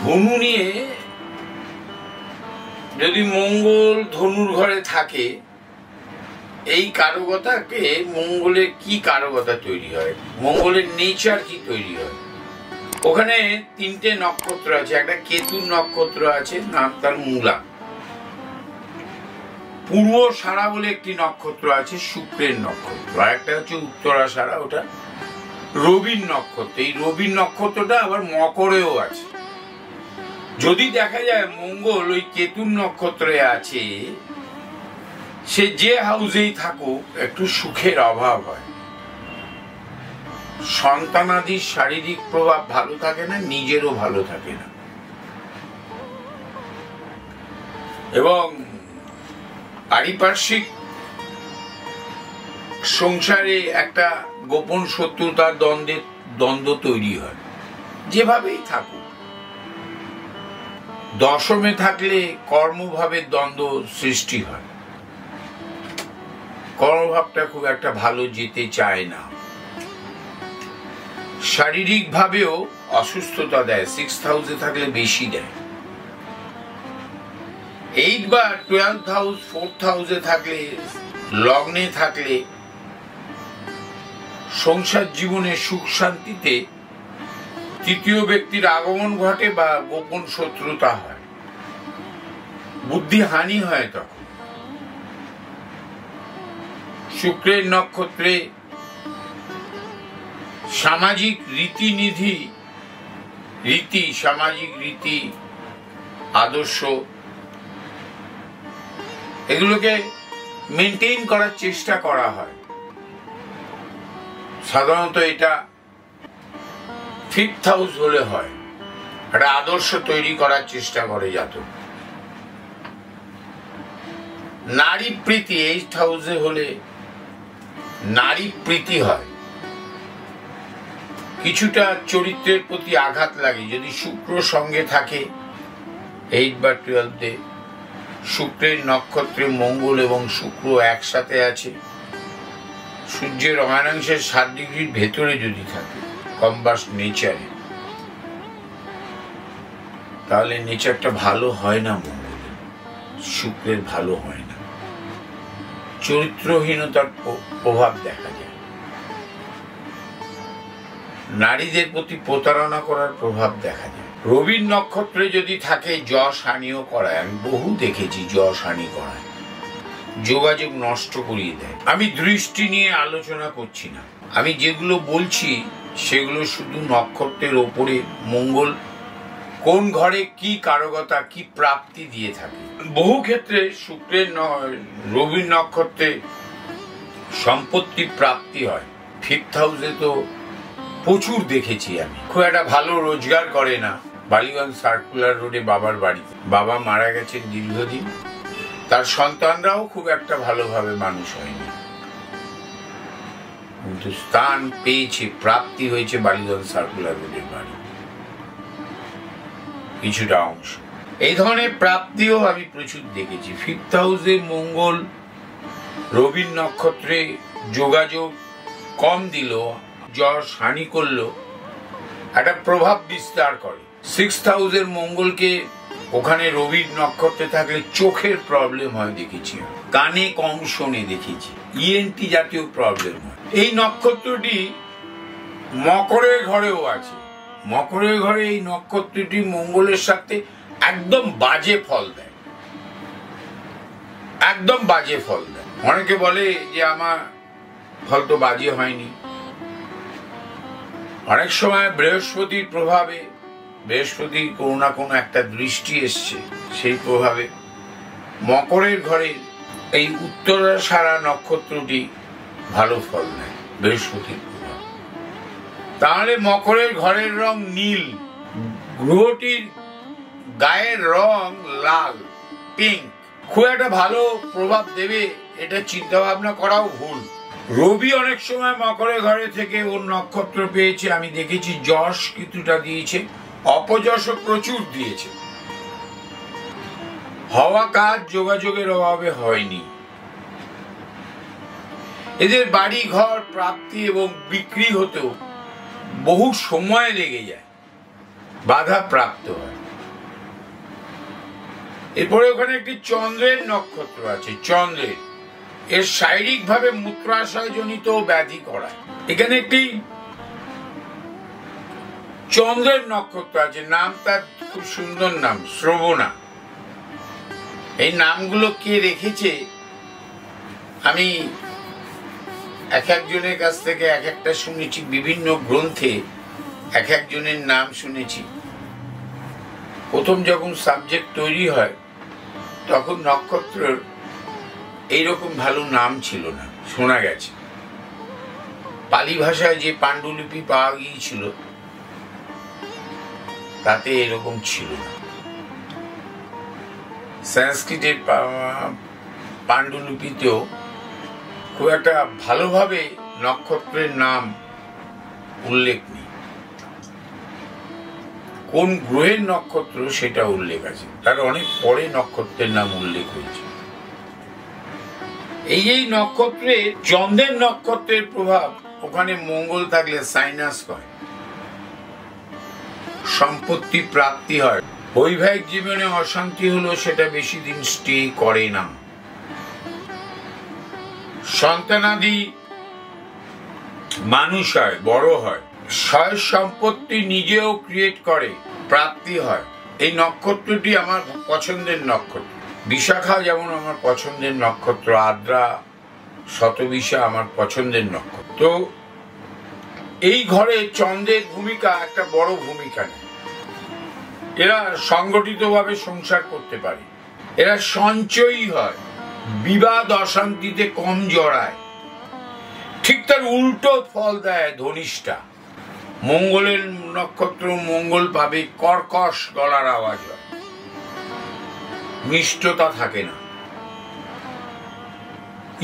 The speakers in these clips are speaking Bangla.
ধনু নিয়ে যদি মঙ্গল ধনুর ঘরে থাকে, এই কারকতাকে মঙ্গলের কি কারকতা তৈরি হয়, মঙ্গলের নেচার কি তৈরি হয়। ওখানে তিনটে নক্ষত্র আছে, একটা কেতুর নক্ষত্র আছে, নাম তার মূলা। পূর্ব সারা বলে একটি নক্ষত্র আছে, শুক্রের নক্ষত্র। আর একটা হচ্ছে উত্তরা সারা, ওটা রবির নক্ষত্র। এই রবির নক্ষত্রটা আবার মকরেও আছে। যদি দেখা যায় মঙ্গল ওই কেতুর নক্ষত্রে আছে, সে যে হাউসেই থাকুক একটু সুখের অভাব হয়, সন্তানাদির শারীরিক প্রভাব ভালো থাকে না, নিজেরও ভালো থাকে না, এবং পারিপার্শ্বিক সংসারে একটা গোপন শত্রুতার দ্বন্দ্ব তৈরি হয়। যেভাবেই থাকুক, দশমে থাকলে কর্মভাবের দ্বন্দ্ব সৃষ্টি হয়, কর্মভাবটা খুব একটা ভালো যেতে চায় না, শারীরিক ভাবেও অসুস্থতা দেয়, 6th হাউসে থাকলে বেশি দেয়। 8 বা 12th হাউস 4th হাউসে থাকলে, লগ্নে থাকলে সংসার জীবনে সুখ শান্তিতে তৃতীয় ব্যক্তির আগমন ঘটে বা গোপন শত্রুতা হয়, বুদ্ধি হানি হয়। তখন শুক্রের নক্ষত্রে সামাজিক সামাজিক রীতি আদর্শ এগুলোকে মেনটেন করার চেষ্টা করা হয়। সাধারণত এটা 5th হাউস হলে হয়, একটা আদর্শ তৈরি করার চেষ্টা করে জাতক। নারী প্রীতি 8th হাউসে হলে নারী প্রীতি হয়, কিছুটা চরিত্রের প্রতি আঘাত লাগে যদি শুক্র সঙ্গে থাকে। 8 বা 12-এ শুক্রের নক্ষত্রে মঙ্গল এবং শুক্র একসাথে আছে, সূর্যের অয়নাংশের 7 ডিগ্রির ভেতরে যদি থাকে কম্বাস্ট নেচারে, তাহলে নেচারটা ভালো হয় না, মঙ্গলের শুক্রের ভালো হয় না, চরিত্রহীনতার প্রভাব দেখা যায়, নারীদের প্রতি প্রতারণা করার প্রভাব দেখা যায়। রবির নক্ষত্রে যদি থাকে যশ হানিও করায়, আমি বহু দেখেছি যশ হানি করায়, যোগাযোগ নষ্ট করিয়ে দেয়। আমি দৃষ্টি নিয়ে আলোচনা করছি না, আমি যেগুলো বলছি সেগুলো শুধু নক্ষত্রের ওপরে মঙ্গল কোন ঘরে কি কারকতা কি প্রাপ্তি দিয়ে থাকে। বহু ক্ষেত্রে শুক্রের রবির নক্ষত্রে সম্পত্তি প্রাপ্তি হয়। 5th হাউসে তো প্রচুর দেখেছি আমি। খুব একটা ভালো রোজগার করে না, বালিগঞ্জ সার্কুলার রোডে বাবার বাড়ি, বাবা মারা গেছেন দীর্ঘদিন, তার সন্তানরাও খুব একটা ভালোভাবে মানুষ হয়নি, কিন্তু স্থান পেয়েছে, প্রাপ্তি হয়েছে বালিগঞ্জ সার্কুলার রোডের বাড়ি কিছুটা অংশ। এই ধরনের প্রাপ্তিও আমি প্রচুর দেখেছি। 5th হাউসে মঙ্গল রবির নক্ষত্রে যোগাযোগ কম দিল, যশ হানি করলো, একটা প্রভাব বিস্তার করে। 6th হাউসের মঙ্গলকে ওখানে রবির নক্ষত্রে থাকলে চোখের প্রবলেম হয় দেখেছি, কানে কম শোনে দেখেছি, ENT জাতীয় প্রবলেম হয়। এই নক্ষত্রটি মকরের ঘরেও আছে, মকরের ঘরে এই নক্ষত্রটি মঙ্গলের সাথে একদম বাজে ফল দেয়, একদম বাজে ফল দেয়। অনেকে বলে যে আমার ফল তো বাজে হয়নি। অনেক সময় বৃহস্পতির প্রভাবে, বৃহস্পতির কোনো না কোনো একটা দৃষ্টি এসছে, সেই প্রভাবে মকরের ঘরে এই উত্তরা সারা নক্ষত্রটি ভালো ফল নেয় বৃহস্পতির প্রভাব। তাহলে মকরের ঘরের রং নীল, গ্রহটির গায়ের রং লাল, পিঙ্ক, খুব একটা ভালো প্রভাব দেবে এটা চিন্তা ভাবনা করাও ভুল। রবি অনেক সময় মকরের ঘরে থেকে ওর নক্ষত্র পেয়েছে, আমি দেখেছি যশ কিছুটা দিয়েছে, অপযশও প্রচুর দিয়েছে। হওয়া কাজ যোগাযোগের অভাবে হয়নি। এদের বাড়ি ঘর প্রাপ্তি এবং বিক্রি হতেও বহু সময় লেগে যায়, বাধা প্রাপ্ত হয়। এরপরে ওখানে একটি চন্দ্রের নক্ষত্র আছে। চন্দ্রের এর শারীরিক ভাবে মূত্রাশয় জনিত ব্যাধি করায়। এখানে একটি চন্দ্রের নক্ষত্র আছে, নাম তার খুব সুন্দর নাম, শ্রবণা। এই নামগুলো কে রেখেছে আমি এক একজনের কাছ থেকে এক একটা শুনেছি, বিভিন্ন গ্রন্থে এক একজনের নাম শুনেছি। প্রথম যখন সাবজেক্ট তৈরি হয় তখন নক্ষত্রের এইরকম ভালো নাম ছিল না, শোনা গেছে। পালি ভাষায় যে পাণ্ডুলিপি পাওয়া গিয়েছিল তাতে এরকম ছিল না। সংস্কৃতের পাণ্ডুলিপিতেও খুব একটা ভালোভাবে নক্ষত্রের নাম উল্লেখ নেই। কোন গ্রহের নক্ষত্র সেটা উল্লেখ আছে, তার অনেক পরে নক্ষত্রের নাম উল্লেখ হয়েছে। এই নক্ষত্রে চন্দ্রের নক্ষত্রের প্রভাব, ওখানে মঙ্গল থাকলে সাইনাস হয়, সম্পত্তি প্রাপ্তি হয়। বৈবাহিক জীবনে অশান্তি হলো সেটা বেশি দিন স্টে করে না। সন্তানাদি মানুষ হয়, বড় হয়, সয় সম্পত্তি নিজেও ক্রিয়েট করে, প্রাপ্তি হয়। এই নক্ষত্রটি আমার পছন্দের নক্ষত্র। বিশাখা যেমন আমার পছন্দের নক্ষত্র, আদ্রা, শতবিশা আমার পছন্দের নক্ষত্র। তো এই ঘরে চন্দ্রের ভূমিকা একটা বড় ভূমিকা নেয়। এরা সংগঠিতভাবে সংসার করতে পারে, এরা সঞ্চয়ী হয়, বিবাদ অশান্তিতে কম জড়ায়। ঠিক তার উল্টো ফল দেয় ধনিষ্ঠা। মঙ্গলের নক্ষত্র মঙ্গল পাবে, কর্কশ গলার আওয়াজ হয়, মিষ্টতা থাকে না,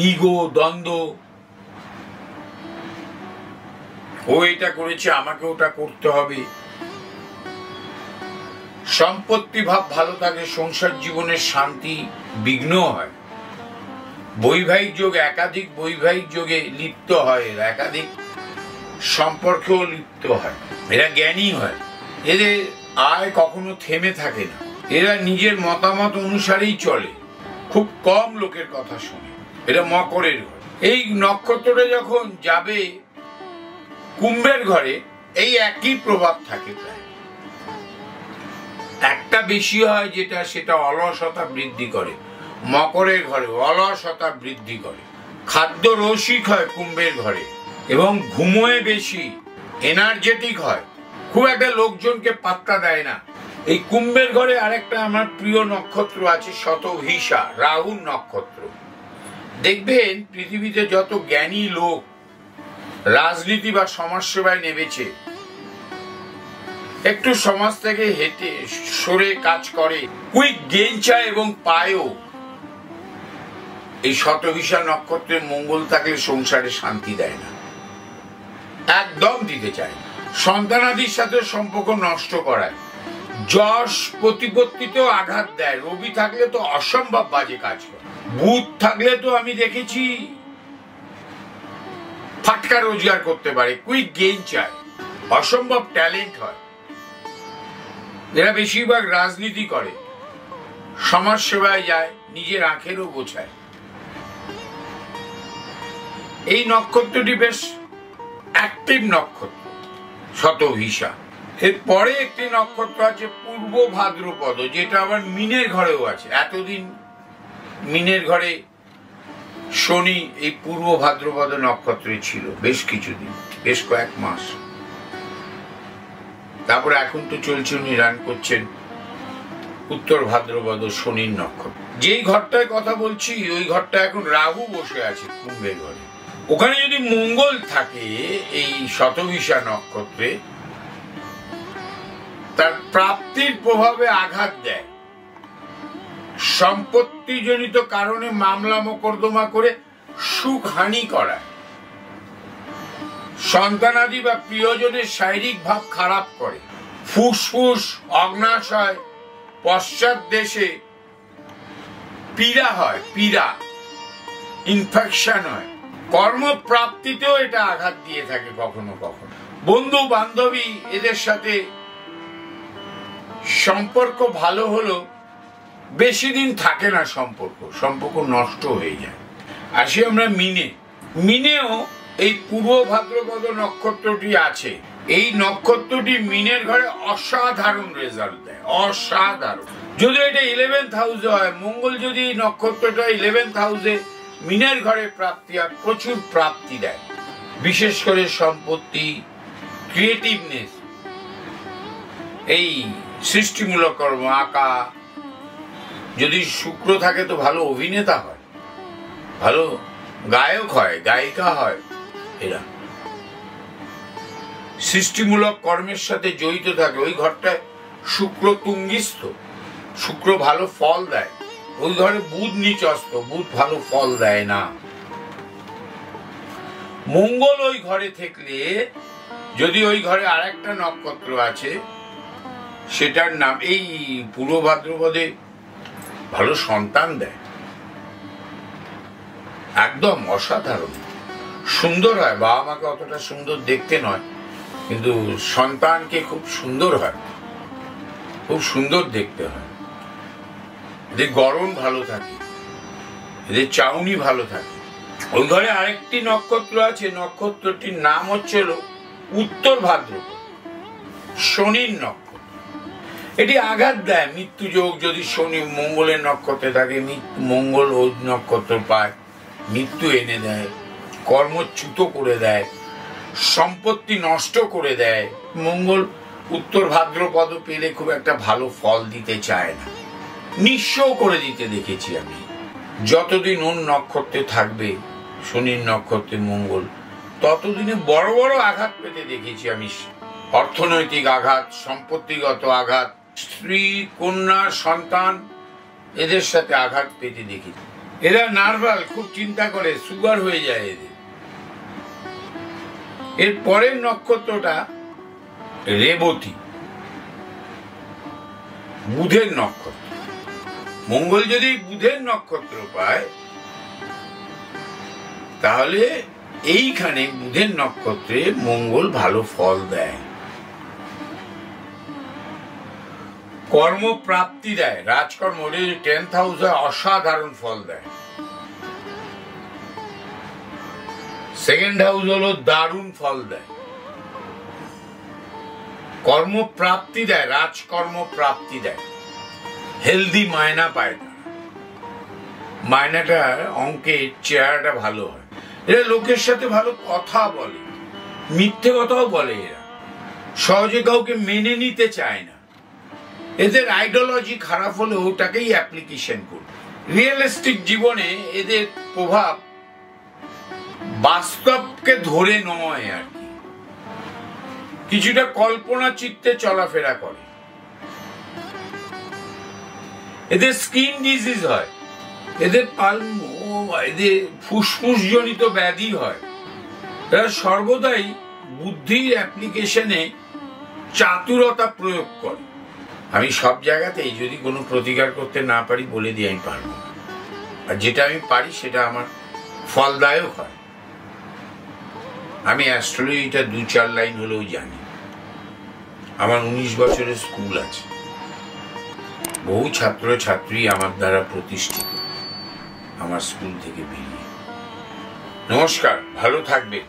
ইগো, দ্বন্দ্ব, ও এটা করেছে আমাকে ওটা করতে হবে। সম্পত্তি ভাব ভালো থাকে, সংসার জীবনের শান্তি বিঘ্ন হয়। বৈবাহিক যোগ, একাধিক বৈবাহিক যোগে লিপ্ত হয়, একাধিক সম্পর্কেও লিপ্ত হয়। এরা জ্ঞানী হয়, এদের আয় কখনো থেমে থাকে না, এরা নিজের মতামত অনুসারেই চলে, খুব কম লোকের কথা শোনে। এটা মকরের ঘর। এই নক্ষত্রটা যখন যাবে কুম্ভের ঘরে, এই একই প্রভাব থাকে প্রায়। একটা বেশি হয় যেটা, সেটা অলসতা বৃদ্ধি করে। মকরের ঘরে অলসতা বৃদ্ধি করে। খাদ্য রসিক হয় কুম্ভের ঘরে, এবং ঘুমোয় বেশি, এনার্জেটিক হয়, খুব একটা লোকজনকে পাত্তা দেয় না। এই কুম্ভের ঘরে আরেকটা আমার প্রিয় নক্ষত্র আছে, শতভিষা, রাহুর নক্ষত্র। দেখবেন পৃথিবীতে যত জ্ঞানী লোক রাজনীতি বা সমাজসেবায় নেমেছে, একটু সমাজ থেকে হেঁটে সরে কাজ করে, কুইক গেইন চায় এবং পায়ও। এই শতভিষা নক্ষত্রের মঙ্গল থাকলে সংসারে শান্তি দেয় না, একদম দিতে চায় না। সন্তানাদির সাথে সম্পর্ক নষ্ট করায়, যশ প্রতিপত্তিতেও আঘাত দেয়। রবি থাকলে তো অসম্ভব বাজে কাজ করে। বুধ থাকলে তো আমি দেখেছি ফাটকা রোজগার করতে পারে, কুইক গেইন চায়, অসম্ভব ট্যালেন্ট হয়। এরা বেশিরভাগ রাজনীতি করে, সমাজ সেবায় যায়, নিজের আখেরও গোছায়। এই নক্ষত্রটি বেশ অ্যাক্টিভ নক্ষত্র, শতভিষা। এর পরে একটি নক্ষত্র আছে পূর্ব ভাদ্রপদ, যেটা আবার মিনের ঘরেও আছে। এতদিন মিনের ঘরে শনি এই পূর্ব ভাদ্রপদ নক্ষত্রে ছিল বেশ কিছুদিন, বেশ কয়েক মাস। তারপরে এখন তো চলছে, উনি রান করছেন উত্তর ভাদ্রপদ শনির নক্ষত্র। যেই ঘরটায় কথা বলছি ওই ঘরটা এখন রাহু বসে আছে কুম্ভের ঘরে। ওখানে যদি মঙ্গল থাকে এই শতভিষা নক্ষত্রে, তার প্রাপ্তির প্রভাবে আঘাত দেয়, সম্পত্তি জনিত কারণে মামলা মোকদ্দমা করে সুখ হানি করায়, সন্তানাদি বা প্রিয়জনের শারীরিক ভাব খারাপ করে, ফুসফুস, অগ্নাশয়, পশ্চাৎ দেশে পীড়া হয়, পীড়া, ইনফেকশন হয়। কর্মপ্রাপ্তিতেও এটা আঘাত দিয়ে থাকে কখনো কখনো। বন্ধু বান্ধবী এদের সাথে সম্পর্ক ভালো হলো বেশি দিন থাকে না সম্পর্ক নষ্ট হয়ে যায়। আসি আমরা মিনে। মিনেও এই পূর্ব ভাদ্রপদ নক্ষত্রটি আছে। এই নক্ষত্রটি মিনের ঘরে অসাধারণ রেজাল্ট দেয়, অসাধারণ। যদি এটা 11th হাউসে হয়, মঙ্গল যদি নক্ষত্রটা 11th হাউসে মিনের ঘরে প্রাপ্তি হয়, প্রচুর প্রাপ্তি দেয়, বিশেষ করে সম্পত্তি, ক্রিয়েটিভনেস, এই সৃষ্টিমূলক কর্ম, আঁকা। যদি শুক্র থাকে তো ভালো অভিনেতা হয়, ভালো গায়ক হয়, গায়িকা হয়। এরা সৃষ্টিমূলক কর্মের সাথে জড়িত থাকে। ওই ঘরটায় শুক্র তুঙ্গিস্থ, শুক্র ভালো ফল দেয়। ওই ঘরে বুধ নিচস্থ, বুধ ভালো ফল দেয় না। মঙ্গল ওই ঘরে থাকলে, যদি ওই ঘরে আরেকটা নক্ষত্র আছে, সেটার নাম এই পূর্ব ভাদ্রপদে ভালো সন্তান দেয়, একদম অসাধারণ সুন্দর হয়। বাবা মাকে অতটা সুন্দর দেখতে নয়, কিন্তু সন্তানকে খুব সুন্দর হয়, খুব সুন্দর দেখতে হয়। এদের গড়ন ভালো থাকে, এদের চাউনি ভালো থাকে। ওই ঘরে আরেকটি নক্ষত্র আছে, নক্ষত্রটির নাম হচ্ছে উত্তর ভাদ্রপদ, শনির নক্ষত্র। এটি আঘাত দেয়, মৃত্যু যোগ। যদি শনি মঙ্গলের নক্ষত্রে থাকে, মঙ্গল ওই নক্ষত্র পায়, মৃত্যু এনে দেয়, কর্মচ্যুত করে দেয়, সম্পত্তি নষ্ট করে দেয়। মঙ্গল উত্তর ভাদ্রপদ পেলে খুব একটা ভালো ফল দিতে চায় না, নিঃস্ব করে দিতে দেখেছি আমি। যতদিন ওর নক্ষত্রে থাকবে, শনির নক্ষত্রে মঙ্গল, ততদিনে বড় বড় আঘাত পেতে দেখেছি আমি। অর্থনৈতিক আঘাত, সম্পত্তিগত আঘাত, স্ত্রী, কন্যা, সন্তান, এদের সাথে আঘাত পেতে দেখেছি। এরা নার্ভাল, খুব চিন্তা করে, সুগার হয়ে যায় এদের। এর পরের নক্ষত্রটা রেবতী, বুধের নক্ষত্র। মঙ্গল যদি বুধের নক্ষত্র পায়, তাহলে এইখানে বুধের নক্ষত্রে মঙ্গল ভালো ফল দেয়, কর্মপ্রাপ্তি দেয়, রাজকর্ম। 10th হাউসে অসাধারণ ফল দেয়। 2nd হাউস হলো দারুণ ফল দেয়, কর্মপ্রাপ্তি দেয়, রাজকর্ম প্রাপ্তি দেয়, হেলদি মায়না পায় না। মায়নাটা, অঙ্কের চেহারাটা ভালো হয়। এরা লোকের সাথে ভালো কথা বলে, মিথ্যে কথাও বলে। এরা সহজে কাউকে মেনে নিতে চায় না। এদের আইডিওলজি খারাপ হলে ওটাকেই অ্যাপ্লিকেশন করবে। রিয়েলিস্টিক জীবনে এদের প্রভাব বাস্তবকে ধরে নয় আর কি, কিছুটা কল্পনা চিত্তে চলাফেরা করে। এদের স্কিন ডিজিজ হয়, এদের এদের ফুসফুস জনিত ব্যাধি হয়। এরা সর্বদাই বুদ্ধির অ্যাপ্লিকেশনে চাতুরতা প্রয়োগ করে। আমি সব জায়গাতেই যদি কোনো প্রতিকার করতে না পারি বলে দিই আমি পারবো না, আর যেটা আমি পারি সেটা আমার ফলদায়ক হয়। আমি অ্যাস্ট্রোলজিটা 2-4 লাইন হলেও জানি। আমার 19 বছরের স্কুল আছে, বহু ছাত্র ছাত্রী আমার দ্বারা প্রতিষ্ঠিত, আমার স্কুল থেকে বেরিয়ে। নমস্কার, ভালো থাকবে।